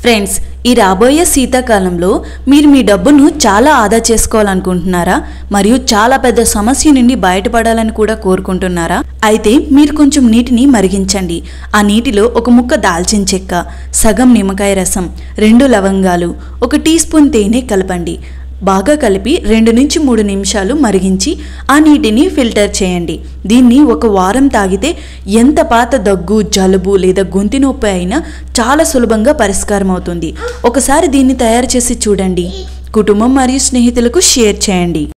Friends, ఈ రాబోయే శీతాకాలంలో మీరు మీ డబ్బును చాలా ఆదా చేసుకోవాలనుకుంటున్నారా? మరియు చాలా పెద్ద సమస్య నుండి బయటపడాలని కూడా కోరుకుంటున్నారా? అయితే మీరు కొంచెం నీటిని మరిగించండి. ఆ నీటిలో ఒక ముక్క దాల్చిన చెక్క, సగం నిమ్మకాయ రసం, 2 లవంగాలు, 1 టీ స్పూన్ తేనె కలపండి. బాగా కలిపి 2 నుంచి 3 నిమిషాలు మరిగించి ఆ నీటిని ఫిల్టర్ చేయండి. దీన్ని 1 వారం తాగితే ఎంత పాత దగ్గు, జలుబు లేదా గొంతు నొప్పి అయినా చాలా సులభంగా పరిష్కారం అవుతుంది. ఒకసారి దీన్ని తయారు చేసి చూడండి. కుటుంబం మరియు స్నేహితులకు షేర్ చేయండి.